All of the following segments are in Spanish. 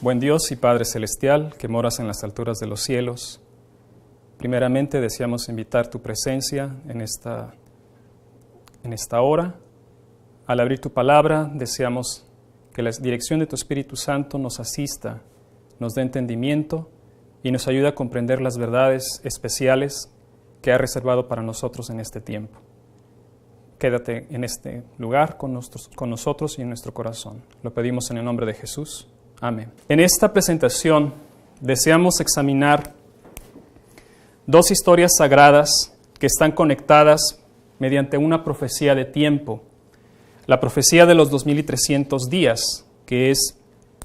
Buen Dios y Padre Celestial, que moras en las alturas de los cielos, primeramente deseamos invitar tu presencia en esta hora. Al abrir tu palabra, deseamos que la dirección de tu Espíritu Santo nos asista, nos dé entendimiento y nos ayude a comprender las verdades especiales que ha reservado para nosotros en este tiempo. Quédate en este lugar con nosotros y en nuestro corazón. Lo pedimos en el nombre de Jesús. Amén. En esta presentación deseamos examinar dos historias sagradas que están conectadas mediante una profecía de tiempo. La profecía de los 2300 días, que es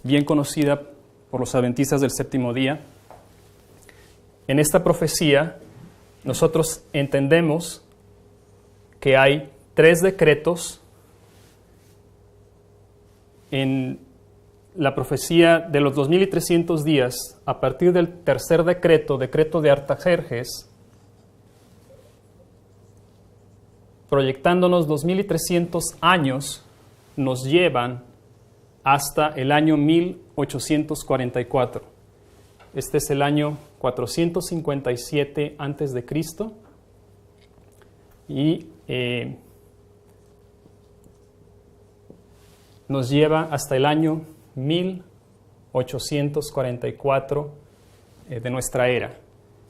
bien conocida por los adventistas del séptimo día. En esta profecía nosotros entendemos que hay 3 decretos en la profecía de los 2300 días. A partir del tercer decreto de Artajerjes, proyectándonos 2300 años, nos llevan hasta el año 1844. Este es el año 457 antes de Cristo y nos lleva hasta el año 1844 de nuestra era,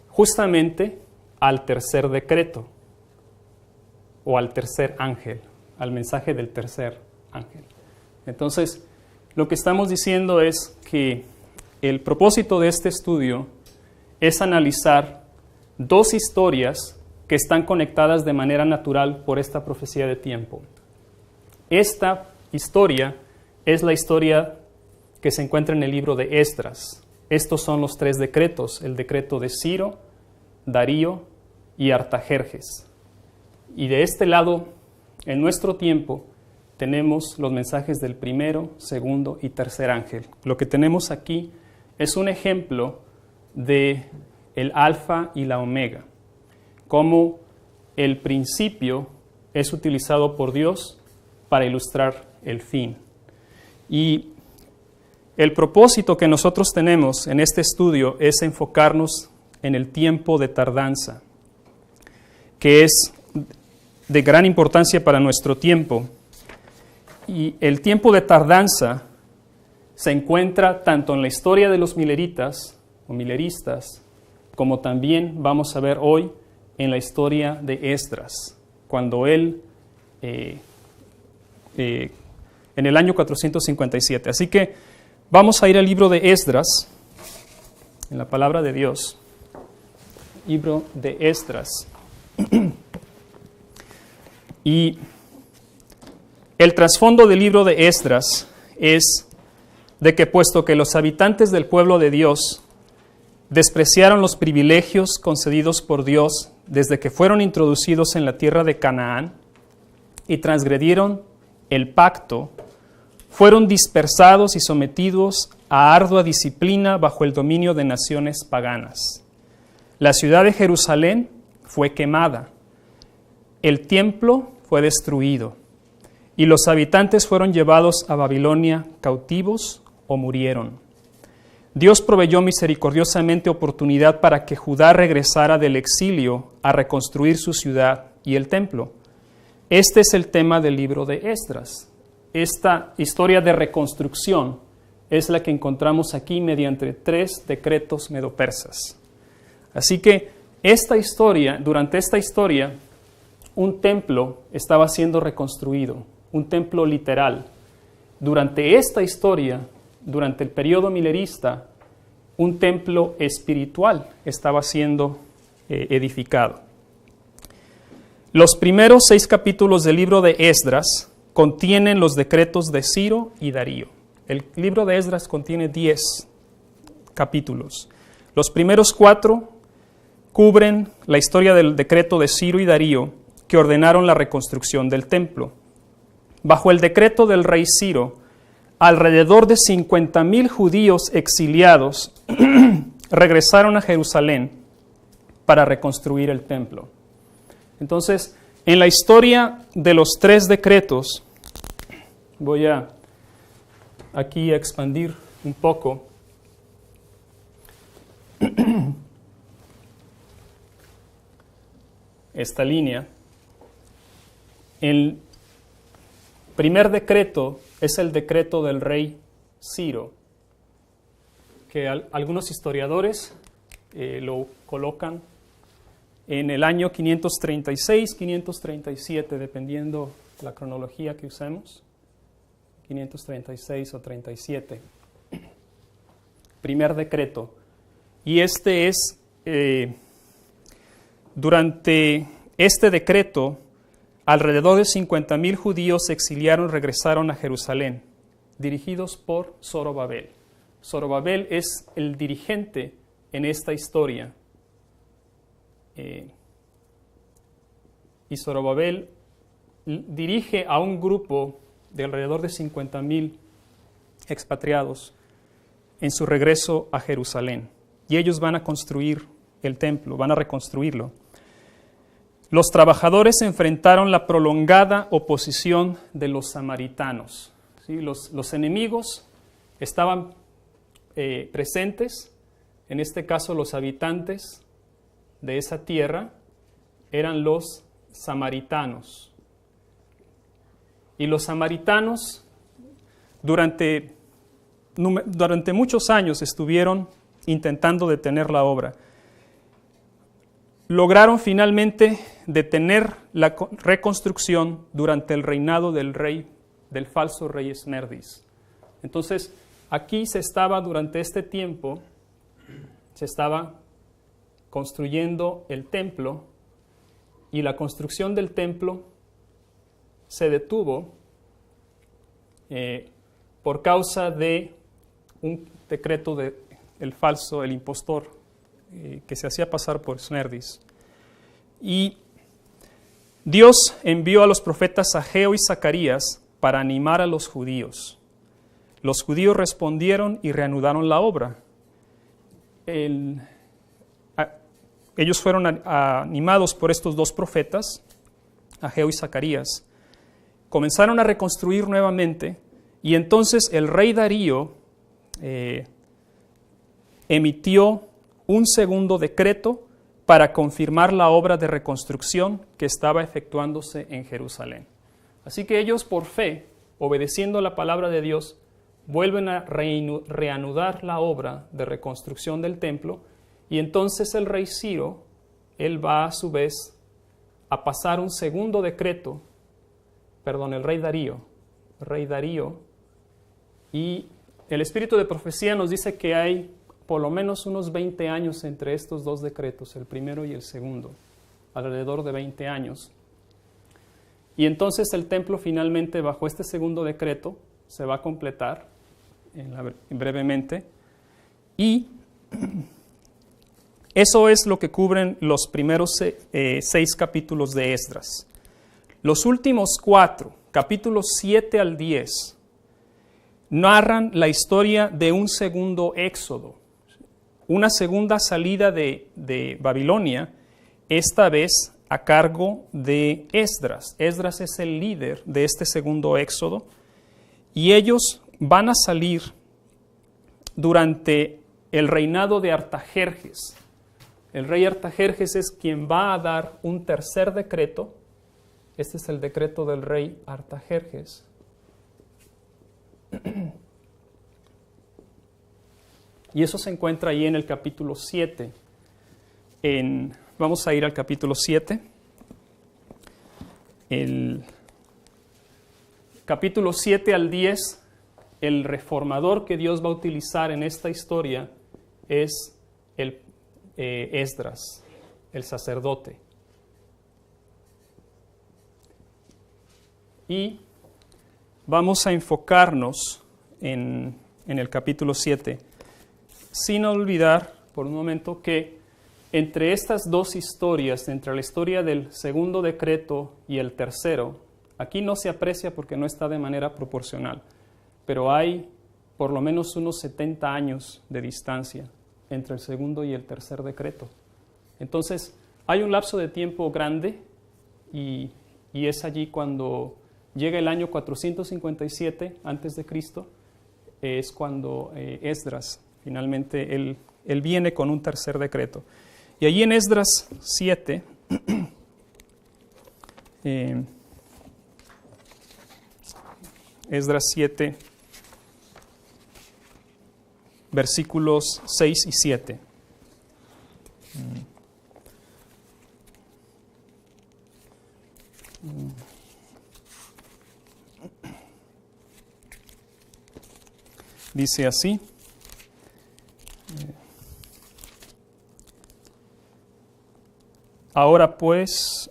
justamente al tercer decreto o al tercer ángel, al mensaje del tercer ángel. Entonces, lo que estamos diciendo es que el propósito de este estudio es analizar dos historias que están conectadas de manera natural por esta profecía de tiempo. Esta historia es la historia que se encuentra en el libro de Esdras. Estos son los 3 decretos, el decreto de Ciro, Darío y Artajerjes. Y de este lado, en nuestro tiempo, tenemos los mensajes del primero, segundo y tercer ángel. Lo que tenemos aquí es un ejemplo de el alfa y la omega, cómo el principio es utilizado por Dios para ilustrar el fin. Y el propósito que nosotros tenemos en este estudio es enfocarnos en el tiempo de tardanza, que es de gran importancia para nuestro tiempo. Y el tiempo de tardanza se encuentra tanto en la historia de los mileritas o mileristas, como también vamos a ver hoy en la historia de Esdras, cuando él en el año 457. Así que vamos a ir al libro de Esdras, en la palabra de Dios. Libro de Esdras. Y el trasfondo del libro de Esdras es de que, puesto que los habitantes del pueblo de Dios despreciaron los privilegios concedidos por Dios desde que fueron introducidos en la tierra de Canaán y transgredieron el pacto, fueron dispersados y sometidos a ardua disciplina bajo el dominio de naciones paganas. La ciudad de Jerusalén fue quemada, el templo fue destruido, y los habitantes fueron llevados a Babilonia cautivos o murieron. Dios proveyó misericordiosamente oportunidad para que Judá regresara del exilio a reconstruir su ciudad y el templo. Este es el tema del libro de Esdras. Esta historia de reconstrucción es la que encontramos aquí mediante 3 decretos medopersas. Así que durante esta historia, un templo estaba siendo reconstruido, un templo literal. Durante esta historia, durante el periodo milerista, un templo espiritual estaba siendo edificado. Los primeros 6 capítulos del libro de Esdras contienen los decretos de Ciro y Darío. El libro de Esdras contiene 10 capítulos. Los primeros 4 cubren la historia del decreto de Ciro y Darío, que ordenaron la reconstrucción del templo. Bajo el decreto del rey Ciro, alrededor de 50,000 judíos exiliados regresaron a Jerusalén para reconstruir el templo. Entonces, en la historia de los 3 decretos, voy a aquí a expandir un poco. esta línea. El primer decreto es el decreto del rey Ciro, que algunos historiadores lo colocan en el año 536, 537, dependiendo la cronología que usemos, 536 o 37. Primer decreto. Y este es, durante este decreto, alrededor de 50,000 judíos se exiliaron y regresaron a Jerusalén, dirigidos por Zorobabel. Zorobabel es el dirigente en esta historia. Y Zorobabel dirige a un grupo de alrededor de 50,000 expatriados en su regreso a Jerusalén. Y ellos van a construir el templo, van a reconstruirlo. Los trabajadores enfrentaron la prolongada oposición de los samaritanos. ¿Sí? Los enemigos estaban presentes, en este caso los habitantes de esa tierra eran los samaritanos. Y los samaritanos durante muchos años estuvieron intentando detener la obra. Lograron finalmente detener la reconstrucción durante el reinado del falso rey Esmerdis. Entonces, aquí durante este tiempo, se estaba construyendo el templo, y la construcción del templo se detuvo por causa de un decreto del el impostor, que se hacía pasar por Esmerdis. Y Dios envió a los profetas Ageo y Zacarías para animar a los judíos. Los judíos respondieron y reanudaron la obra. Ellos fueron animados por estos dos profetas, Ageo y Zacarías. Comenzaron a reconstruir nuevamente, y entonces el rey Darío emitió un segundo decreto para confirmar la obra de reconstrucción que estaba efectuándose en Jerusalén. Así que ellos, por fe, obedeciendo la palabra de Dios, vuelven a reanudar la obra de reconstrucción del templo, y entonces el rey Ciro, él va a su vez a pasar un segundo decreto, el rey Darío, y el espíritu de profecía nos dice que hay por lo menos unos 20 años entre estos dos decretos, el primero y el segundo, alrededor de 20 años. Y entonces el templo finalmente, bajo este segundo decreto, se va a completar brevemente, y eso es lo que cubren los primeros 6 capítulos de Esdras. Los últimos 4, capítulos 7 al 10, narran la historia de un segundo éxodo, una segunda salida de Babilonia, esta vez a cargo de Esdras. Esdras es el líder de este segundo éxodo, y ellos van a salir durante el reinado de Artajerjes. El rey Artajerjes es quien va a dar un tercer decreto. Este es el decreto del rey Artajerjes. Y eso se encuentra ahí en el capítulo 7. Vamos a ir al capítulo 7. El capítulo 7 al 10, el reformador que Dios va a utilizar en esta historia es Esdras, el sacerdote. Y vamos a enfocarnos en el capítulo 7, sin olvidar por un momento que entre estas dos historias, entre la historia del segundo decreto y el tercero, aquí no se aprecia porque no está de manera proporcional, pero hay por lo menos unos 70 años de distancia entre el segundo y el tercer decreto. Entonces, hay un lapso de tiempo grande, y es allí cuando llega el año 457 a.C., es cuando Esdras finalmente él Él viene con un tercer decreto. Y allí en Esdras 7, Esdras 7, versículos 6 y 7. Dice así. Ahora pues,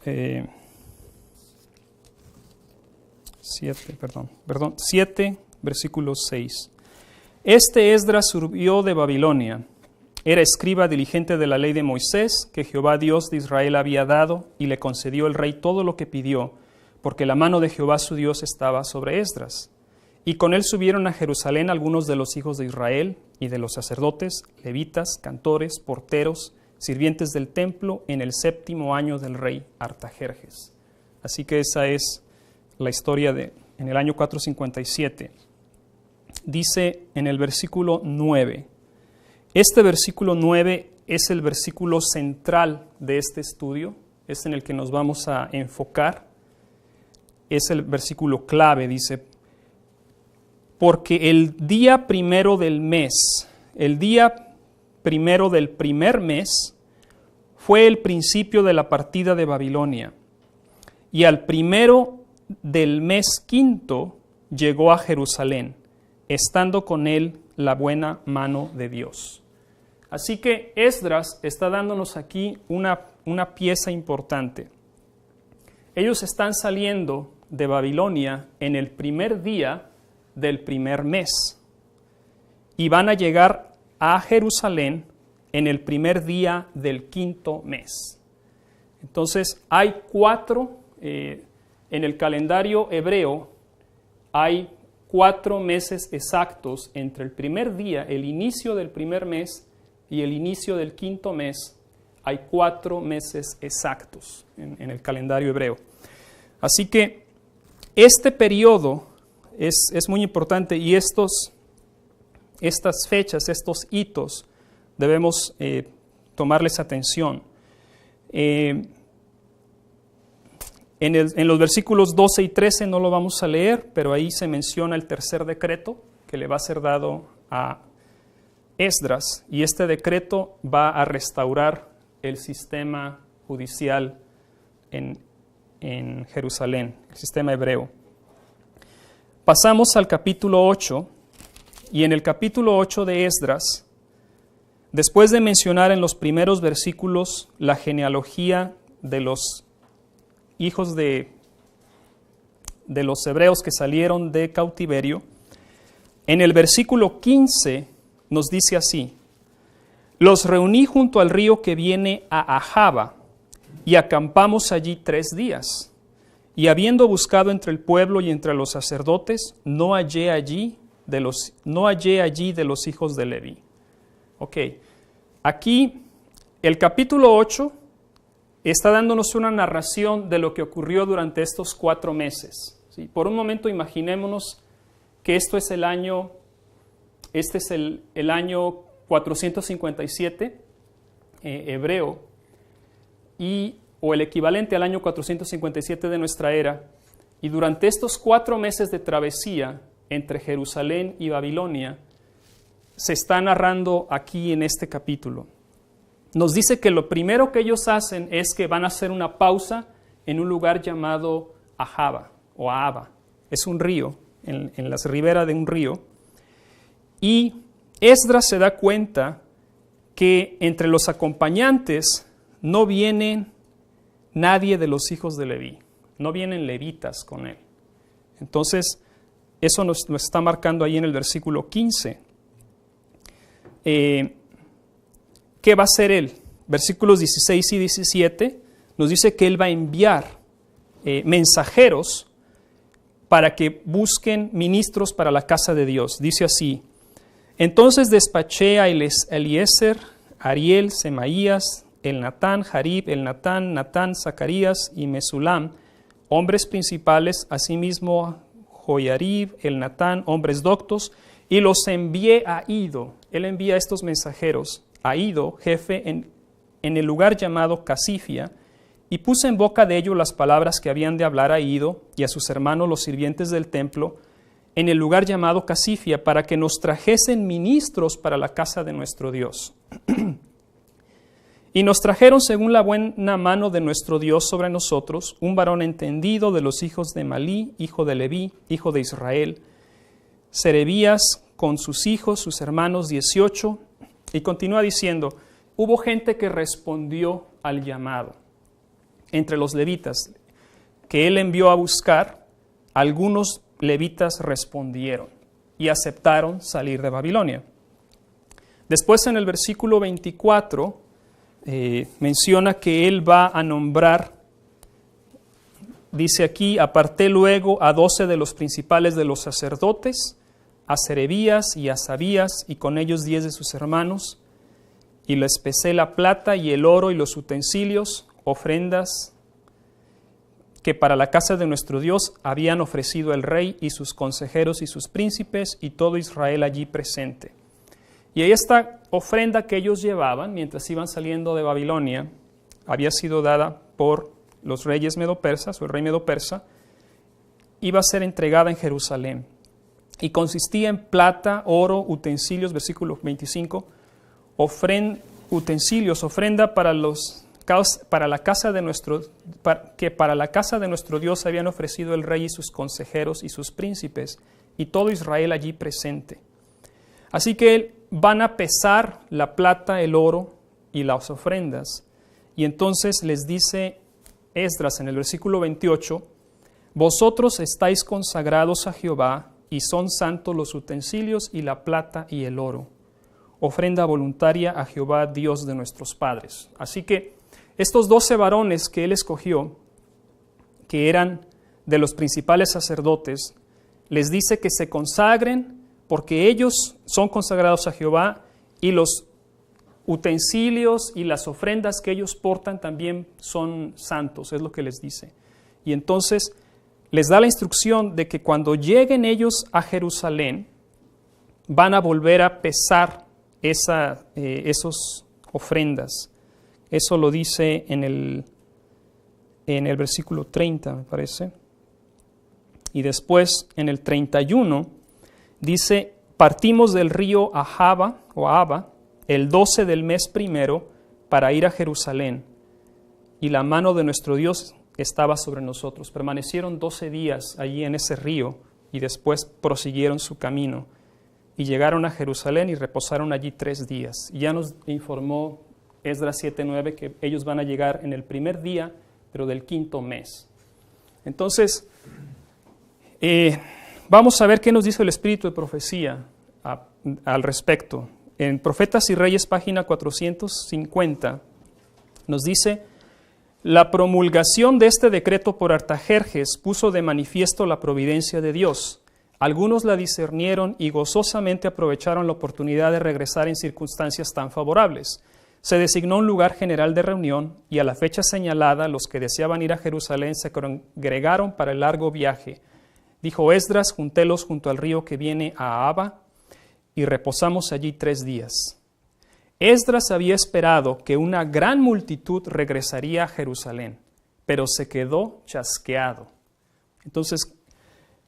7, versículo 6. Este Esdras subió de Babilonia. Era escriba diligente de la ley de Moisés, que Jehová Dios de Israel había dado, y le concedió el rey todo lo que pidió, porque la mano de Jehová su Dios estaba sobre Esdras. Y con él subieron a Jerusalén algunos de los hijos de Israel y de los sacerdotes, levitas, cantores, porteros, sirvientes del templo, en el 7º año del rey Artajerjes. Así que esa es la historia en el año 457. Dice en el versículo 9. Este versículo 9 es el versículo central de este estudio, es en el que nos vamos a enfocar. Es el versículo clave, dice: porque el día primero del mes, el día primero del primer mes, fue el principio de la partida de Babilonia. Y al primero del mes quinto llegó a Jerusalén, estando con él la buena mano de Dios. Así que Esdras está dándonos aquí una pieza importante. Ellos están saliendo de Babilonia en el primer día del primer mes y van a llegar a Jerusalén en el primer día del quinto mes. Entonces hay 4, en el calendario hebreo hay 4 meses exactos entre el primer día, el inicio del primer mes, y el inicio del quinto mes. Hay 4 meses exactos en el calendario hebreo. Así que este periodo es muy importante, y estas fechas, estos hitos, debemos tomarles atención. En los versículos 12 y 13 no lo vamos a leer, pero ahí se menciona el tercer decreto que le va a ser dado a Esdras, y este decreto va a restaurar el sistema judicial en Jerusalén, el sistema hebreo. Pasamos al capítulo 8, y en el capítulo 8 de Esdras, después de mencionar en los primeros versículos la genealogía de los hijos de los hebreos que salieron de cautiverio, en el versículo 15 nos dice así: los reuní junto al río que viene a Ahava, y acampamos allí 3 días. Y habiendo buscado entre el pueblo y entre los sacerdotes, no hallé allí de los hijos de Leví. Ok, aquí el capítulo 8 está dándonos una narración de lo que ocurrió durante estos 4 meses. ¿Sí? Por un momento imaginémonos que este es el año 457 hebreo, o el equivalente al año 457 de nuestra era, y durante estos 4 meses de travesía entre Jerusalén y Babilonia, se está narrando aquí en este capítulo. Nos dice que lo primero que ellos hacen es que van a hacer una pausa en un lugar llamado Ahava o Ahava. Es un río, en las riberas de un río. Y Esdras se da cuenta que entre los acompañantes no vienen nadie de los hijos de Leví, no vienen levitas con él. Entonces, eso nos está marcando ahí en el versículo 15. ¿Qué va a hacer él? Versículos 16 y 17 nos dice que él va a enviar mensajeros para que busquen ministros para la casa de Dios. Dice así: entonces despaché a Eliezer, Ariel, Semaías, Elnatán, Jarib, Natán, Zacarías y Mesulam, hombres principales, asimismo Joiarib, Elnatán, hombres doctos, y los envié a Iddo. Él envía a estos mensajeros a Iddo, jefe, en el lugar llamado Casifia, y puse en boca de ellos las palabras que habían de hablar a Iddo y a sus hermanos los sirvientes del templo, en el lugar llamado Casifia, para que nos trajesen ministros para la casa de nuestro Dios. Y nos trajeron según la buena mano de nuestro Dios sobre nosotros, un varón entendido de los hijos de Malí, hijo de Leví, hijo de Israel, Serebías con sus hijos, sus hermanos, 18, y continúa diciendo, hubo gente que respondió al llamado entre los levitas, que él envió a buscar. Algunos levitas respondieron y aceptaron salir de Babilonia. Después en el versículo 24, menciona que él va a nombrar, dice aquí, aparté luego a 12 de los principales de los sacerdotes, a Serebías y a Sabías, y con ellos 10 de sus hermanos, y les pesé la plata y el oro y los utensilios, ofrendas que para la casa de nuestro Dios habían ofrecido el rey y sus consejeros y sus príncipes y todo Israel allí presente. Y esta ofrenda que ellos llevaban mientras iban saliendo de Babilonia había sido dada por los reyes medo-persas o el rey medo-persa, iba a ser entregada en Jerusalén y consistía en plata, oro, utensilios, versículo 25, ofrenda para la casa de nuestro Dios habían ofrecido el rey y sus consejeros y sus príncipes y todo Israel allí presente. Así que van a pesar la plata, el oro y las ofrendas. Y entonces les dice Esdras en el versículo 28, vosotros estáis consagrados a Jehová y son santos los utensilios y la plata y el oro. Ofrenda voluntaria a Jehová, Dios de nuestros padres. Así que estos 12 varones que él escogió, que eran de los principales sacerdotes, les dice que se consagren porque ellos son consagrados a Jehová y los utensilios y las ofrendas que ellos portan también son santos, es lo que les dice. Y entonces les da la instrucción de que cuando lleguen ellos a Jerusalén, van a volver a pesar esas ofrendas. Eso lo dice en el versículo 30, me parece. Y después, en el 31, dice, partimos del río Ahava, el 12 del mes primero, para ir a Jerusalén, y la mano de nuestro Dios estaba sobre nosotros. Permanecieron 12 días allí en ese río, y después prosiguieron su camino, y llegaron a Jerusalén y reposaron allí 3 días. Y ya nos informó Esdras 7:9 que ellos van a llegar en el primer día, pero del 5º mes. Entonces, vamos a ver qué nos dice el Espíritu de Profecía al respecto. En Profetas y Reyes, página 450, nos dice, la promulgación de este decreto por Artajerjes puso de manifiesto la providencia de Dios. Algunos la discernieron y gozosamente aprovecharon la oportunidad de regresar en circunstancias tan favorables. Se designó un lugar general de reunión y a la fecha señalada los que deseaban ir a Jerusalén se congregaron para el largo viaje. Dijo Esdras, juntélos junto al río que viene a Ahava y reposamos allí 3 días. Esdras había esperado que una gran multitud regresaría a Jerusalén, pero se quedó chasqueado. Entonces,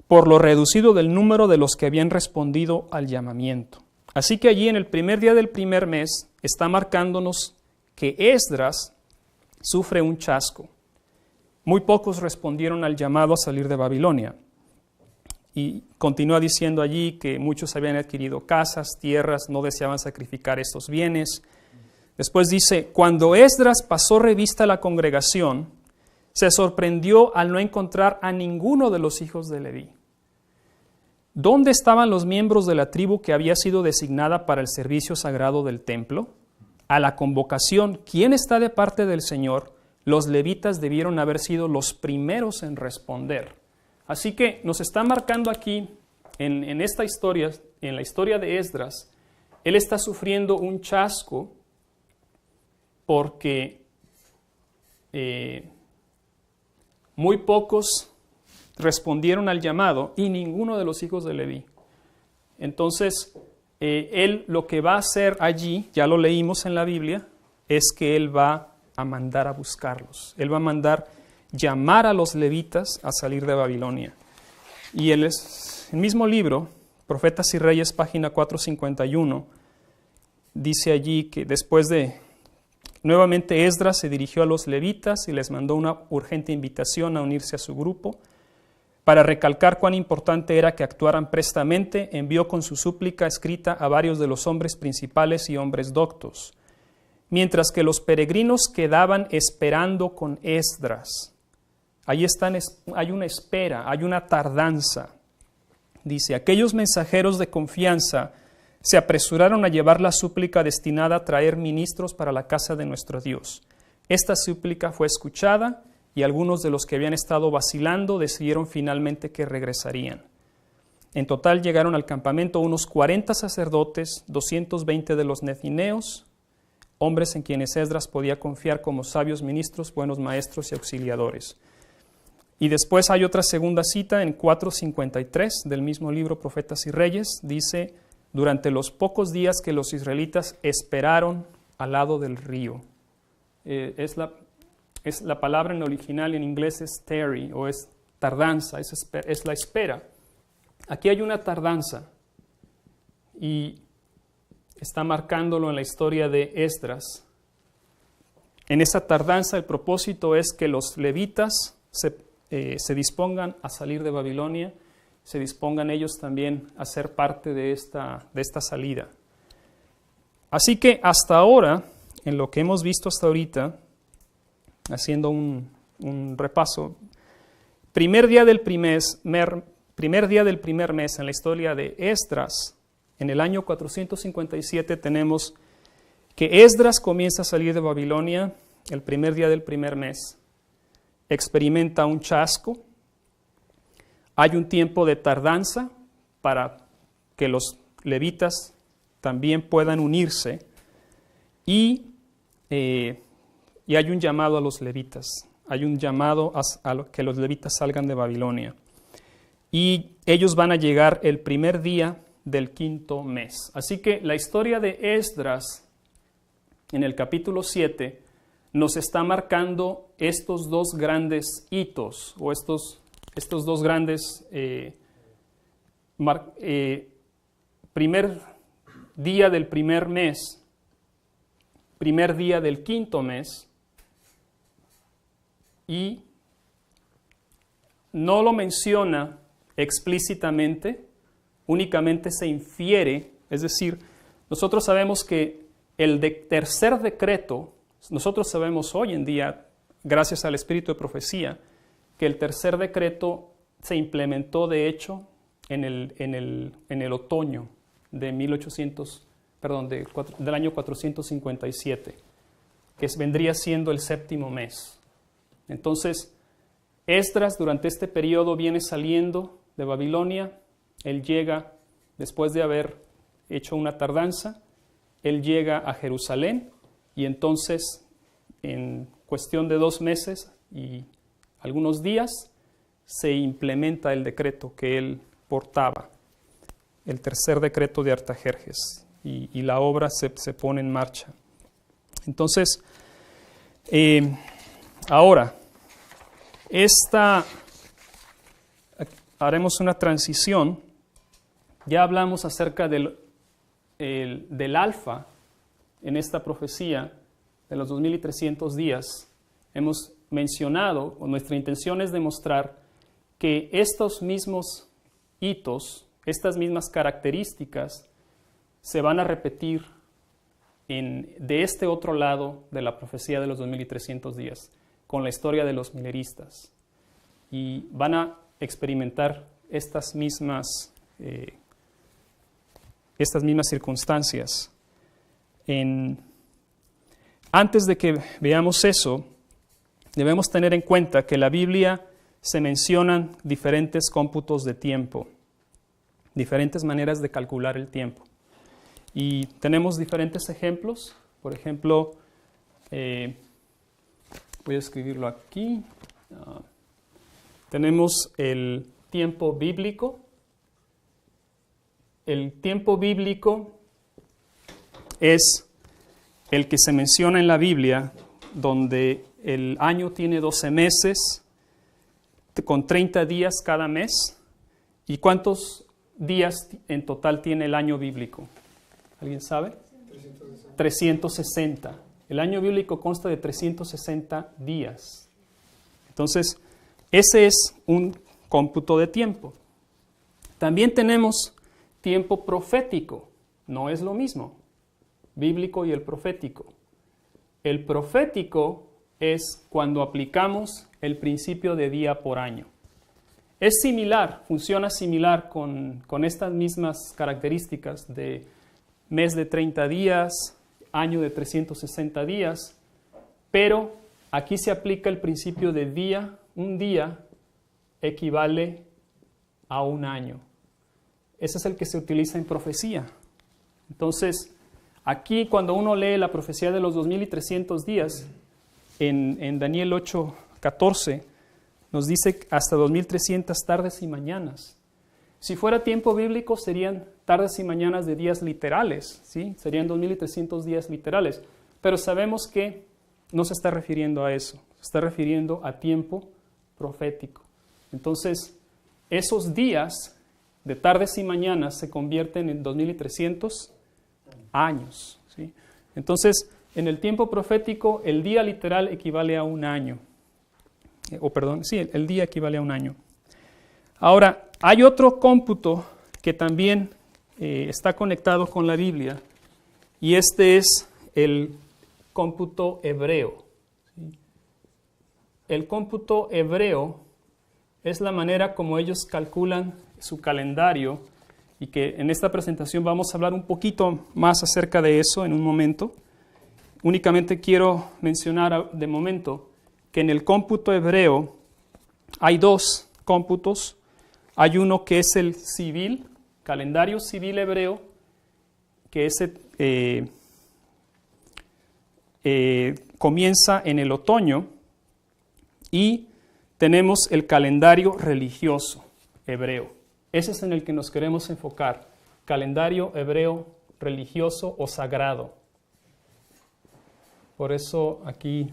por lo reducido del número de los que habían respondido al llamamiento. Así que allí en el primer día del primer mes está marcándonos que Esdras sufre un chasco. Muy pocos respondieron al llamado a salir de Babilonia. Y continúa diciendo allí que muchos habían adquirido casas, tierras, no deseaban sacrificar estos bienes. Después dice, cuando Esdras pasó revista a la congregación, se sorprendió al no encontrar a ninguno de los hijos de Leví. ¿Dónde estaban los miembros de la tribu que había sido designada para el servicio sagrado del templo? A la convocación, ¿quién está de parte del Señor? Los levitas debieron haber sido los primeros en responder. Así que nos está marcando aquí, en esta historia, en la historia de Esdras, él está sufriendo un chasco porque muy pocos respondieron al llamado y ninguno de los hijos de Leví. Entonces, él lo que va a hacer allí, ya lo leímos en la Biblia, es que él va a mandar a buscarlos. Él va a mandar llamar a los levitas a salir de Babilonia. Y el mismo libro, Profetas y Reyes, página 451, dice allí que después de... Nuevamente Esdras se dirigió a los levitas y les mandó una urgente invitación a unirse a su grupo. Para recalcar cuán importante era que actuaran prestamente, envió con su súplica escrita a varios de los hombres principales y hombres doctos, mientras que los peregrinos quedaban esperando con Esdras. Ahí hay una espera, hay una tardanza. Dice, aquellos mensajeros de confianza se apresuraron a llevar la súplica destinada a traer ministros para la casa de nuestro Dios. Esta súplica fue escuchada y algunos de los que habían estado vacilando decidieron finalmente que regresarían. En total llegaron al campamento unos 40 sacerdotes, 220 de los nethineos, hombres en quienes Esdras podía confiar como sabios ministros, buenos maestros y auxiliadores. Y después hay otra segunda cita en 4:53 del mismo libro Profetas y Reyes. Dice, durante los pocos días que los israelitas esperaron al lado del río. Es la palabra en original en inglés es tarry, o es tardanza, es la espera. Aquí hay una tardanza y está marcándolo en la historia de Esdras. En esa tardanza el propósito es que los levitas se dispongan a salir de Babilonia, se dispongan ellos también a ser parte de esta salida. Así que hasta ahora, en lo que hemos visto hasta ahorita, haciendo un repaso, primer día del primer mes en la historia de Esdras, en el año 457 tenemos que Esdras comienza a salir de Babilonia el primer día del primer mes. Experimenta un chasco. Hay un tiempo de tardanza para que los levitas también puedan unirse y hay un llamado a los levitas. Hay un llamado a que los levitas salgan de Babilonia. Y ellos van a llegar el primer día del quinto mes. Así que la historia de Esdras en el capítulo 7 nos está marcando estos dos grandes hitos o estos dos grandes primer día del primer mes, primer día del quinto mes, y no lo menciona explícitamente, únicamente se infiere, es decir, nosotros sabemos que el tercer decreto, nosotros sabemos hoy en día, gracias al espíritu de profecía, que el tercer decreto se implementó de hecho en el otoño de del año 457, que vendría siendo el séptimo mes. Entonces, Esdras durante este periodo viene saliendo de Babilonia. Él llega, después de haber hecho una tardanza, él llega a Jerusalén y entonces en cuestión de 2 meses y algunos días se implementa el decreto que él portaba, el tercer decreto de Artajerjes, y la obra se pone en marcha. Entonces, ahora, haremos una transición. Ya hablamos acerca del alfa en esta profecía de los 2300 días. Hemos mencionado, o nuestra intención es demostrar que estos mismos hitos, estas mismas características, se van a repetir de este otro lado de la profecía de los 2300 días, con la historia de los mileristas. Y van a experimentar estas mismas circunstancias. Antes de que veamos eso, debemos tener en cuenta que en la Biblia se mencionan diferentes cómputos de tiempo, diferentes maneras de calcular el tiempo. Y tenemos diferentes ejemplos. Por ejemplo, voy a escribirlo aquí. Tenemos el tiempo bíblico, el tiempo bíblico es el que se menciona en la Biblia, donde el año tiene 12 meses, con 30 días cada mes. ¿Y cuántos días en total tiene el año bíblico? ¿Alguien sabe? 360. El año bíblico consta de 360 días. Entonces, ese es un cómputo de tiempo. También tenemos tiempo profético. No es lo mismo, bíblico y el profético. El profético es cuando aplicamos el principio de día por año. Es similar, funciona similar con estas mismas características de mes de 30 días, año de 360 días, pero aquí se aplica el principio de día. Un día equivale a un año. Ese es el que se utiliza en profecía. Entonces, aquí cuando uno lee la profecía de los 2300 días, en Daniel 8:14, nos dice hasta 2300 tardes y mañanas. Si fuera tiempo bíblico, serían tardes y mañanas de días literales, ¿sí? Serían 2300 días literales. Pero sabemos que no se está refiriendo a eso, se está refiriendo a tiempo profético. Entonces, esos días de tardes y mañanas se convierten en 2300 años, ¿sí? Entonces, en el tiempo profético, el día literal equivale a un año. El día equivale a un año. Ahora, hay otro cómputo que también está conectado con la Biblia, y este es el cómputo hebreo. ¿Sí? El cómputo hebreo es la manera como ellos calculan su calendario, y que en esta presentación vamos a hablar un poquito más acerca de eso en un momento. Únicamente quiero mencionar de momento que en el cómputo hebreo hay dos cómputos. Hay uno que es el civil, calendario civil hebreo, que comienza en el otoño, y tenemos el calendario religioso hebreo. Ese es en el que nos queremos enfocar, calendario hebreo religioso o sagrado. Por eso aquí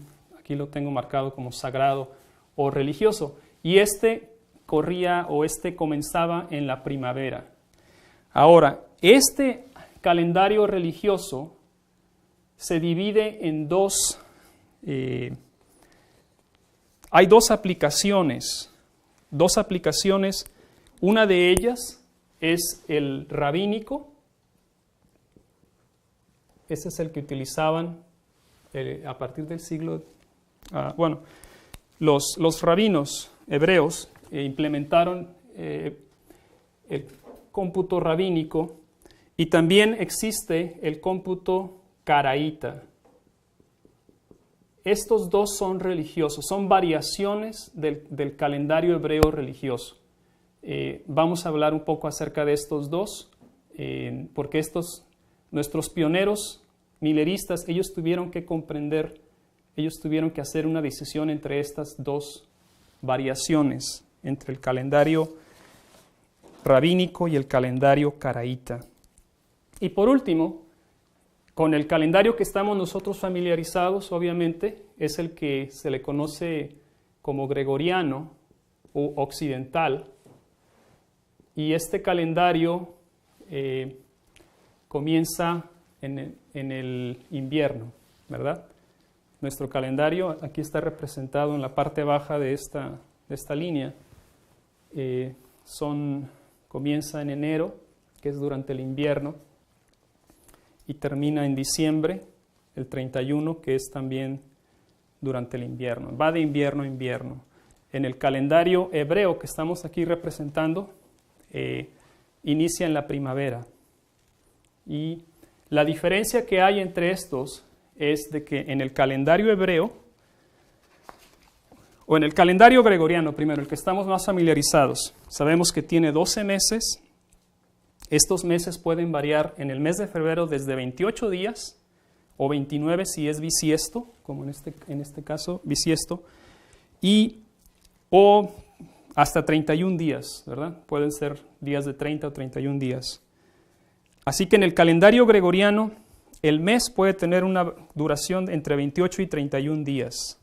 lo tengo marcado como sagrado o religioso. Y este comenzaba en la primavera. Ahora, este calendario religioso se divide en dos. Hay dos aplicaciones. Una de ellas es el rabínico. Ese es el que utilizaban a partir del siglo. Los rabinos hebreos implementaron el cómputo rabínico, y también existe el cómputo caraíta. Estos dos son religiosos, son variaciones del calendario hebreo religioso. Vamos a hablar un poco acerca de estos dos, porque nuestros pioneros mileristas, ellos tuvieron que hacer una decisión entre estas dos variaciones, entre el calendario rabínico y el calendario caraíta. Y por último, con el calendario que estamos nosotros familiarizados, obviamente, es el que se le conoce como gregoriano o occidental. Y este calendario comienza en el invierno, ¿verdad? Nuestro calendario aquí está representado en la parte baja de esta línea. Comienza en enero, que es durante el invierno, y termina en diciembre, el 31, que es también durante el invierno. Va de invierno a invierno. En el calendario hebreo que estamos aquí representando, inicia en la primavera. Y la diferencia que hay entre estos es de que en el calendario hebreo, o en el calendario gregoriano primero, el que estamos más familiarizados, sabemos que tiene 12 meses. Estos meses pueden variar en el mes de febrero desde 28 días o 29 si es bisiesto, como en este caso bisiesto, o hasta 31 días, ¿verdad? Pueden ser días de 30 o 31 días. Así que en el calendario gregoriano, el mes puede tener una duración entre 28 y 31 días.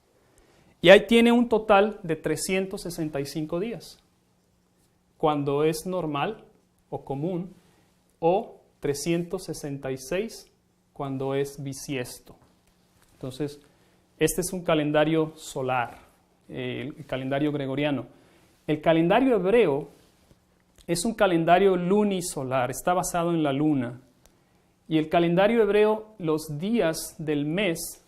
Y ahí tiene un total de 365 días, cuando es normal o común, o 366 cuando es bisiesto. Entonces, este es un calendario solar, el calendario gregoriano. El calendario hebreo es un calendario lunisolar, está basado en la luna. Y el calendario hebreo, los días del mes,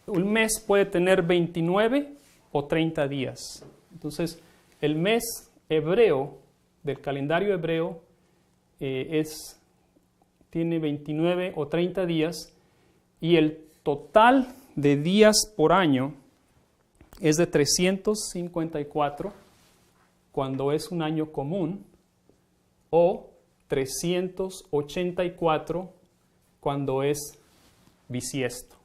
un mes puede tener 29 o 30 días. Entonces, el mes hebreo, del calendario hebreo, tiene 29 o 30 días, y el total de días por año es de 354 cuando es un año común, o 384 cuando es bisiesto.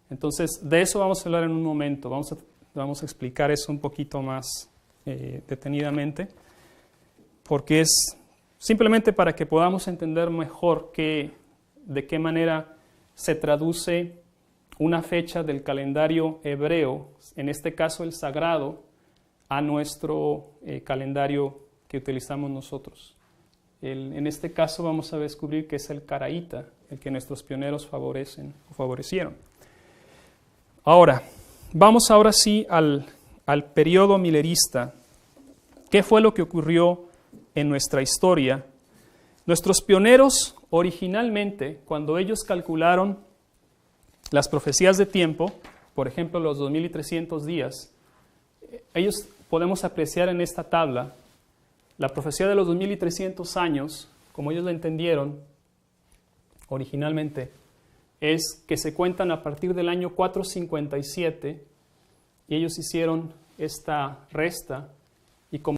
Entonces, de eso vamos a hablar en un momento. Vamos a explicar eso un poquito más detenidamente, porque es simplemente para que podamos entender mejor de qué manera se traduce una fecha del calendario hebreo, en este caso el sagrado, a nuestro calendario que utilizamos nosotros. En este caso vamos a descubrir que es el caraíta, el que nuestros pioneros favorecieron. Ahora, vamos ahora sí al periodo milerista. ¿Qué fue lo que ocurrió en nuestra historia? Nuestros pioneros originalmente, cuando ellos calcularon las profecías de tiempo, por ejemplo los 2300 días, ellos podemos apreciar en esta tabla la profecía de los 2300 años, como ellos la entendieron originalmente, es que se cuentan a partir del año 457, y ellos hicieron esta resta, y como